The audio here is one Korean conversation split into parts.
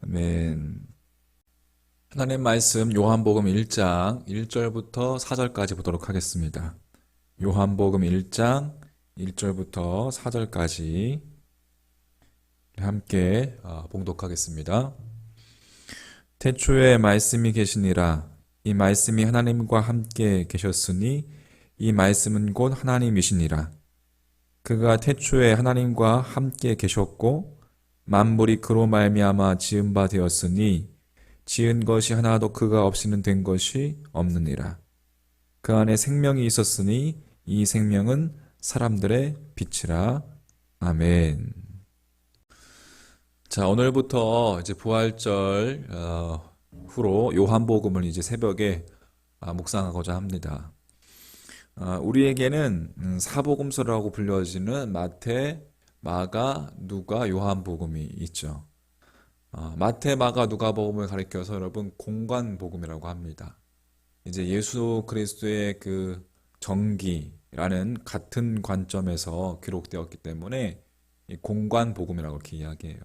아멘. 하나님 말씀 요한복음 1장 1절부터 4절까지 보도록 하겠습니다. 요한복음 1장 1절부터 4절까지 함께 봉독하겠습니다. 태초에 말씀이 계시니라. 이 말씀이 하나님과 함께 계셨으니 이 말씀은 곧 하나님이시니라. 그가 태초에 하나님과 함께 계셨고 만물이 그로 말미암아 지은 바 되었으니 지은 것이 하나도 그가 없이는 된 것이 없느니라. 그 안에 생명이 있었으니 이 생명은 사람들의 빛이라. 아멘. 자, 오늘부터 이제 부활절 후로 요한복음을 이제 새벽에 묵상하고자 합니다. 우리에게는 사복음서라고 불려지는 마태, 마가, 누가, 요한복음이 있죠. 마태, 마가, 누가복음을 가리켜서 여러분 공관복음이라고 합니다. 이제 예수 그리스도의 그 정기라는 같은 관점에서 기록되었기 때문에 이 공관복음이라고 이렇게 이야기해요.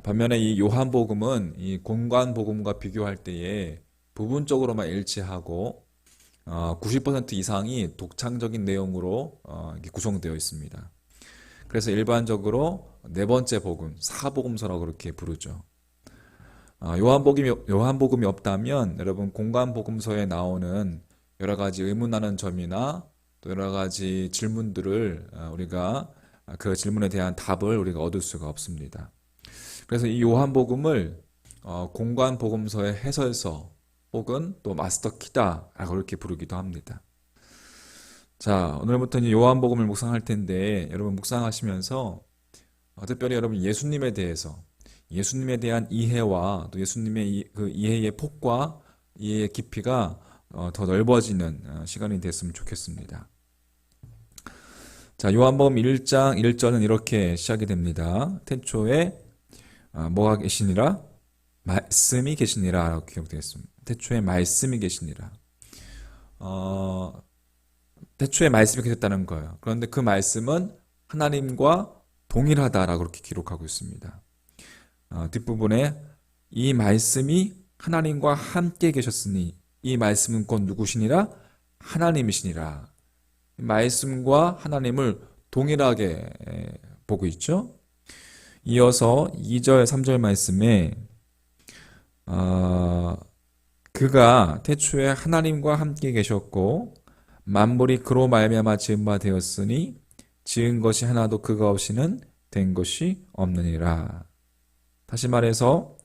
반면에 이 요한복음은 이 공관복음과 비교할 때에 부분적으로만 일치하고 90% 이상이 독창적인 내용으로 구성되어 있습니다. 그래서 일반적으로 네 번째 복음, 사복음서라고 그렇게 부르죠. 요한복음이 없다면 여러분 공관복음서에 나오는 여러 가지 의문나는 점이나 또 여러 가지 질문들을 우리가 그 질문에 대한 답을 우리가 얻을 수가 없습니다. 그래서 이 요한복음을 공관복음서의 해설서 혹은 또 마스터키다라고 이렇게 부르기도 합니다. 자, 오늘부터 이제 요한복음을 묵상할 텐데 여러분 묵상하시면서 특별히 여러분 예수님에 대해서 예수님에 대한 이해와 또 예수님의 그 이해의 폭과 이해의 깊이가 더 넓어지는 시간이 됐으면 좋겠습니다. 자, 요한복음 1장 1절은 이렇게 시작이 됩니다. 태초에 뭐가 계시니라? 말씀이 계시니라 라고 기록되어 있습니다. 태초에 말씀이 계시니라. 태초에 말씀이 계셨다는 거예요. 그런데 그 말씀은 하나님과 동일하다라고 그렇게 기록하고 있습니다. 뒷부분에 이 말씀이 하나님과 함께 계셨으니 이 말씀은 곧 누구시니라? 하나님이시니라. 말씀과 하나님을 동일하게 보고 있죠. 이어서 2절, 3절 말씀에 그가 태초에 하나님과 함께 계셨고 만물이 그로 말미암아 지은 바 되었으니 지은 것이 하나도 그가 없이는 된 것이 없느니라. 다시 말해서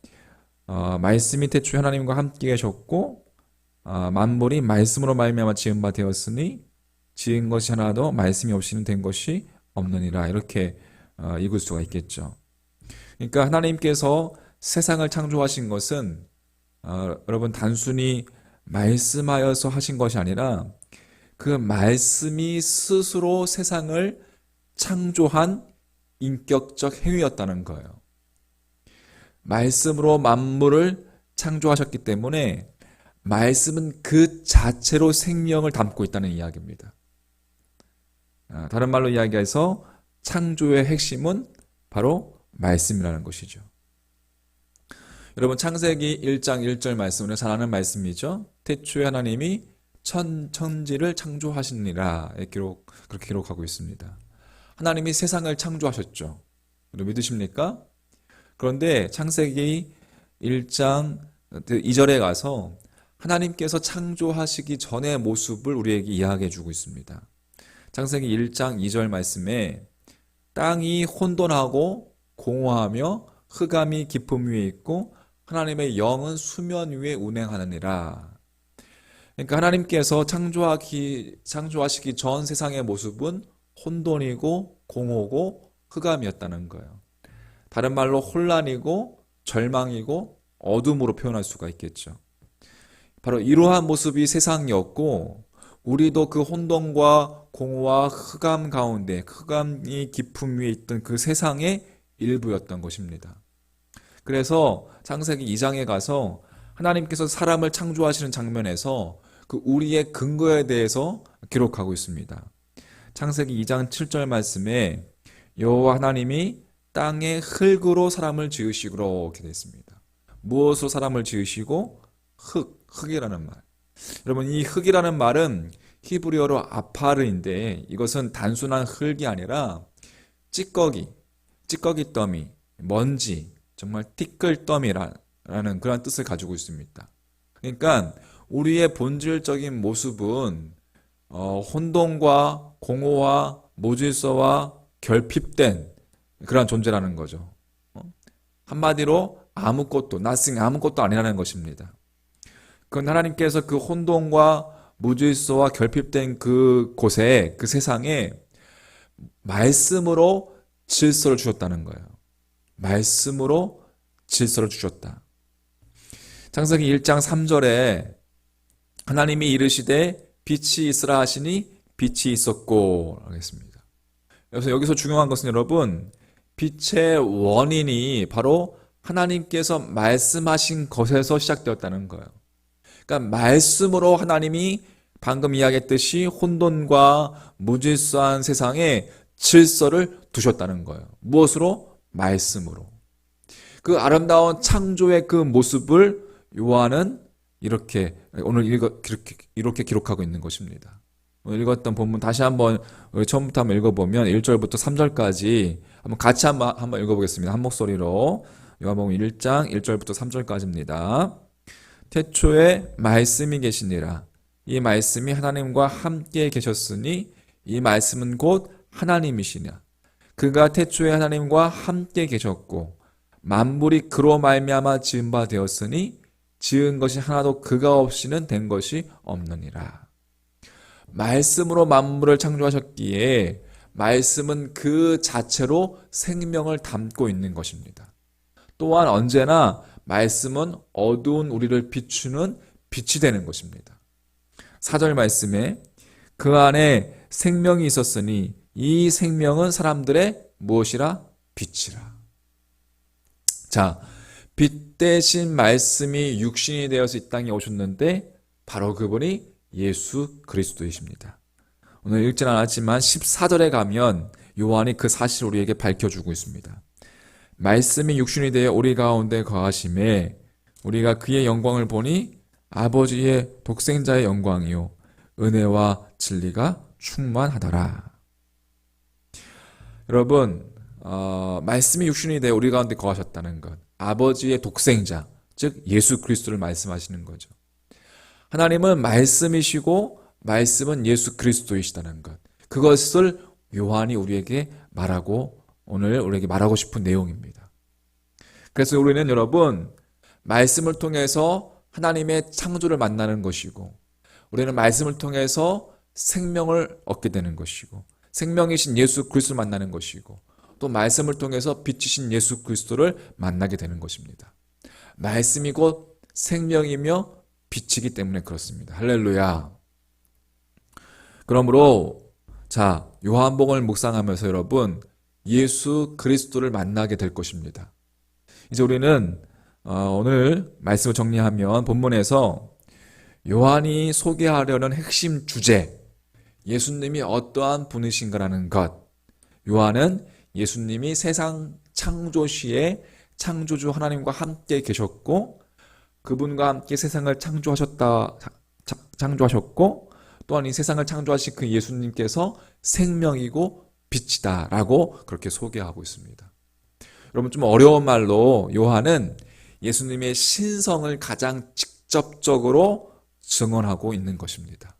말씀이 태초에 하나님과 함께 계셨고 만물이 말씀으로 말미암아 지은 바 되었으니 지은 것이 하나도 말씀이 없이는 된 것이 없느니라. 이렇게 읽을 수가 있겠죠. 그러니까 하나님께서 세상을 창조하신 것은 여러분 단순히 말씀하여서 하신 것이 아니라 그 말씀이 스스로 세상을 창조한 인격적 행위였다는 거예요. 말씀으로 만물을 창조하셨기 때문에 말씀은 그 자체로 생명을 담고 있다는 이야기입니다. 다른 말로 이야기해서 창조의 핵심은 바로 말씀이라는 것이죠. 여러분 창세기 1장 1절 말씀을 잘 아는 말씀이죠. 태초에 하나님이 천지를 창조하시니라 그렇게 기록하고 있습니다. 하나님이 세상을 창조하셨죠. 믿으십니까? 그런데 창세기 1장 2절에 가서 하나님께서 창조하시기 전의 모습을 우리에게 이야기해 주고 있습니다. 창세기 1장 2절 말씀에 땅이 혼돈하고 공허하며 흑암이 깊음 위에 있고 하나님의 영은 수면 위에 운행하느니라. 그러니까 하나님께서 창조하시기 전 세상의 모습은 혼돈이고 공허고 흑암이었다는 거예요. 다른 말로 혼란이고 절망이고 어둠으로 표현할 수가 있겠죠. 바로 이러한 모습이 세상이었고 우리도 그 혼돈과 공허와 흑암 가운데 흑암이 깊음 위에 있던 그 세상의 일부였던 것입니다. 그래서 창세기 2장에 가서 하나님께서 사람을 창조하시는 장면에서 그 우리의 근거에 대해서 기록하고 있습니다. 창세기 2장 7절 말씀에 여호와 하나님이 땅의 흙으로 사람을 지으시고 그렇게 되어 있습니다. 무엇으로 사람을 지으시고? 흙이라는 말. 여러분, 이 흙이라는 말은 히브리어로 아파르인데 이것은 단순한 흙이 아니라 찌꺼기 더미, 먼지, 정말 티끌더미라는 그런 뜻을 가지고 있습니다. 그러니까 우리의 본질적인 모습은 혼돈과 공허와 무질서와 결핍된 그런 존재라는 거죠. 한마디로 아무것도, nothing, 아무것도 아니라는 것입니다. 그건 하나님께서 그 혼돈과 무질서와 결핍된 그 곳에, 그 세상에 말씀으로 질서를 주셨다는 거예요. 말씀으로 질서를 주셨다. 창세기 1장 3절에 하나님이 이르시되 빛이 있으라 하시니 빛이 있었고 하겠습니다. 그래서 여기서 중요한 것은 여러분, 빛의 원인이 바로 하나님께서 말씀하신 것에서 시작되었다는 거예요. 그러니까 말씀으로 하나님이 방금 이야기했듯이 혼돈과 무질서한 세상에 질서를 두셨다는 거예요. 무엇으로? 말씀으로. 그 아름다운 창조의 그 모습을 요한은 이렇게 오늘 이렇게 기록하고 있는 것입니다. 오늘 읽었던 본문 다시 한번 처음부터 한번 읽어보면 1절부터 3절까지 한번 같이 한번 읽어보겠습니다. 한 목소리로. 요한복음 1장 1절부터 3절까지입니다. 태초에 말씀이 계시니라. 이 말씀이 하나님과 함께 계셨으니 이 말씀은 곧 하나님이시냐. 그가 태초에 하나님과 함께 계셨고 만물이 그로 말미암아 지은 바 되었으니 지은 것이 하나도 그가 없이는 된 것이 없느니라. 말씀으로 만물을 창조하셨기에 말씀은 그 자체로 생명을 담고 있는 것입니다. 또한 언제나 말씀은 어두운 우리를 비추는 빛이 되는 것입니다. 4절 말씀에 그 안에 생명이 있었으니 이 생명은 사람들의 무엇이라? 빛이라. 자, 빛 대신 말씀이 육신이 되어서 이 땅에 오셨는데 바로 그분이 예수 그리스도이십니다. 오늘 읽진 않았지만 14절에 가면 요한이 그 사실을 우리에게 밝혀주고 있습니다. 말씀이 육신이 되어 우리 가운데 거하심에 우리가 그의 영광을 보니 아버지의 독생자의 영광이요 은혜와 진리가 충만하더라. 여러분, 말씀이 육신이 되어 우리 가운데 거하셨다는 것, 아버지의 독생자, 즉 예수 그리스도를 말씀하시는 거죠. 하나님은 말씀이시고 말씀은 예수 그리스도이시다는 것, 그것을 요한이 우리에게 오늘 우리에게 말하고 싶은 내용입니다. 그래서 우리는 여러분, 말씀을 통해서 하나님의 창조를 만나는 것이고, 우리는 말씀을 통해서 생명을 얻게 되는 것이고, 생명이신 예수 그리스도를 만나는 것이고, 또 말씀을 통해서 빛이신 예수 그리스도를 만나게 되는 것입니다. 말씀이 곧 생명이며 빛이기 때문에 그렇습니다. 할렐루야. 그러므로 자, 요한복음을 묵상하면서 여러분, 예수 그리스도를 만나게 될 것입니다. 이제 우리는 오늘 말씀을 정리하면 본문에서 요한이 소개하려는 핵심 주제, 예수님이 어떠한 분이신가라는 것. 요한은 예수님이 세상 창조 시에 창조주 하나님과 함께 계셨고 그분과 함께 세상을 창조하셨고 또한 이 세상을 창조하신 그 예수님께서 생명이고 빛이다라고 그렇게 소개하고 있습니다. 여러분, 좀 어려운 말로 요한은 예수님의 신성을 가장 직접적으로 증언하고 있는 것입니다.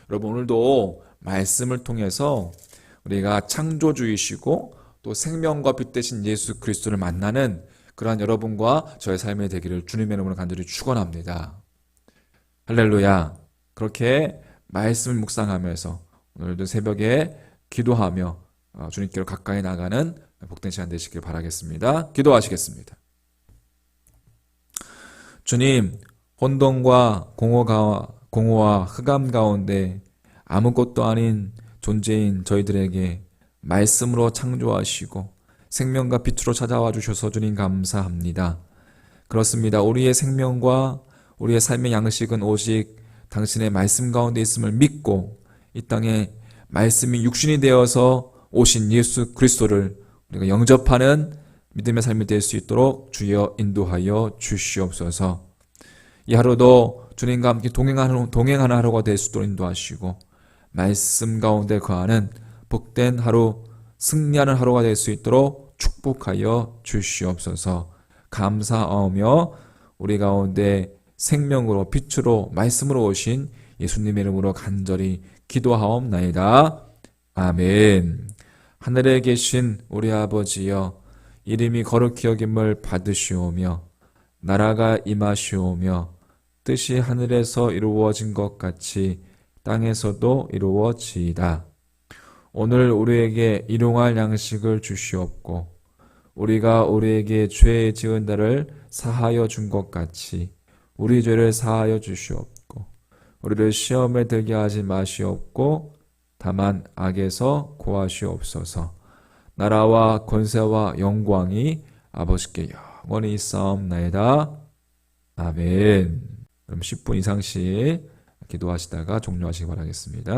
여러분, 오늘도 말씀을 통해서 우리가 창조주이시고 또 생명과 빛 되신 예수 그리스도를 만나는 그러한 여러분과 저의 삶이 되기를 주님의 이름으로 간절히 축원합니다. 할렐루야. 그렇게 말씀을 묵상하면서 오늘도 새벽에 기도하며 주님께로 가까이 나가는 복된 시간 되시길 바라겠습니다. 기도하시겠습니다. 주님, 혼돈과 공허와 흑암 가운데 아무것도 아닌 존재인 저희들에게 말씀으로 창조하시고 생명과 빛으로 찾아와 주셔서 주님 감사합니다. 그렇습니다. 우리의 생명과 우리의 삶의 양식은 오직 당신의 말씀 가운데 있음을 믿고 이 땅에 말씀이 육신이 되어서 오신 예수 그리스도를 우리가 영접하는 믿음의 삶이 될 수 있도록 주여 인도하여 주시옵소서. 이 하루도 주님과 함께 동행하는 하루가 될 수 있도록 인도하시고 말씀 가운데 거하는 복된 하루, 승리하는 하루가 될 수 있도록 축복하여 주시옵소서. 감사하며 우리 가운데 생명으로 빛으로 말씀으로 오신 예수님의 이름으로 간절히 기도하옵나이다. 아멘. 하늘에 계신 우리 아버지여, 이름이 거룩히 여김을 받으시오며 나라가 임하시오며 뜻이 하늘에서 이루어진 것 같이 땅에서도 이루어지이다. 오늘 우리에게 일용할 양식을 주시옵고 우리가 우리에게 죄 지은 자를 사하여 준 것 같이 우리 죄를 사하여 주시옵고 우리를 시험에 들게 하지 마시옵고 다만 악에서 구하시옵소서. 나라와 권세와 영광이 아버지께 영원히 있사옵나이다. 아멘. 그럼 10분 이상씩 기도하시다가 종료하시기 바라겠습니다.